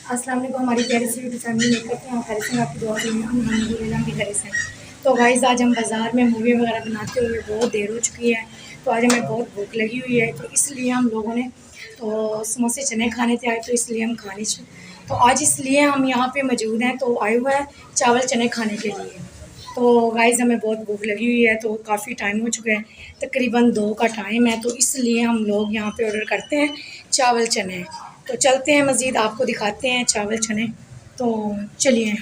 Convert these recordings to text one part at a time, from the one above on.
अस्सलाम वालेकुम। हमारी प्यारी सी यूट्यूब फैमिली में करते हैं खैर से आपकी दुआ से अल्हम्दुलिल्लाह भी खैर से। तो गाइस आज हम बाज़ार में मूवी वगैरह बनाते हुए बहुत देर हो चुकी है, तो आज हमें बहुत भूख लगी हुई है, तो इसलिए हम लोगों ने तो समोसे चने खाने थे आए, तो इसलिए हम खाने तो आज इसलिए हम यहाँ पे मौजूद हैं, तो आए हुए हैं चावल चने खाने के लिए। तो गाइस हमें बहुत भूख लगी हुई है, तो काफ़ी टाइम हो चुका है, तकरीबन 2 का टाइम है, तो इसलिए हम लोग यहाँ पे ऑर्डर करते हैं चावल चने। तो चलते हैं मज़ीद आपको दिखाते हैं चावल चने, तो चलिए।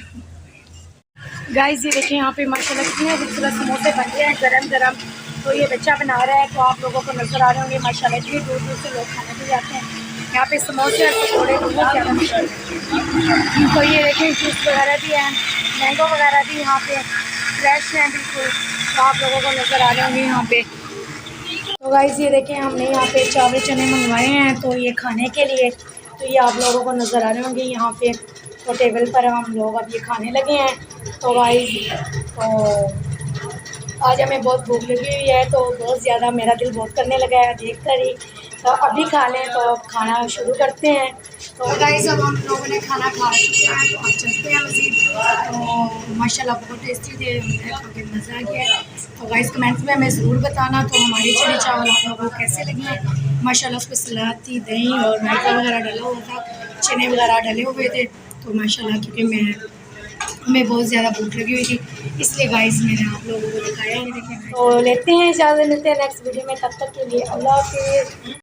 गाइस ये देखिए यहाँ पे माशाल्लाह कितने खूबसूरत समोसे बन रहे हैं गरम गरम। तो ये बच्चा बना रहा है, तो आप लोगों को नज़र आ रहे होंगे माशाल्लाह इतनी दूर दूर से लोग खाने के लिए आते हैं। यहाँ पे समोसे और पकौड़े बहुत ज़्यादा मशहूर हैं। तो ये देखिए जूस वगैरह भी है, मैंगो वगैरह भी यहाँ पे फ्रेश हैं बिल्कुल, तो आप लोगों को नज़र आ रहे होंगे यहाँ पे। तो गाइस ये देखें हमने यहाँ पे चावल चने मंगवाए हैं, तो ये खाने के लिए, तो ये आप लोगों को नज़र आ रहे होंगे यहाँ पे। तो टेबल पर हम लोग अब ये खाने लगे हैं। तो गाइस तो आज हमें बहुत भूख लगी हुई है, तो बहुत ज़्यादा मेरा दिल बहुत करने लगा है देख कर ही। तो अभी खा लें, तो खाना शुरू करते हैं। तो गाइस अब हम लोगों ने खाना खा चुके हैं, तो अब चलते हैं मज़ीद। तो माशाल्लाह बहुत टेस्टी थे, हमें मज़ा आ गया। तो गाइस कमेंट्स में हमें ज़रूर बताना तो हमारे चने चावल आप लोगों को कैसे लगे हैं। माशाल्लाह उसमें सलाद थी, दही और रायता वगैरह डला हुआ था, चने वगैरह डले हुए थे। तो माशाल्लाह क्योंकि हमें बहुत ज़्यादा भूख लगी हुई थी, इसलिए गाइस मैंने आप लोगों को दिखाया है। तो लेते हैं इजाज़त, मिलते हैं नेक्स्ट वीडियो में, तब तक के लिए अल्लाह हाफ़िज़।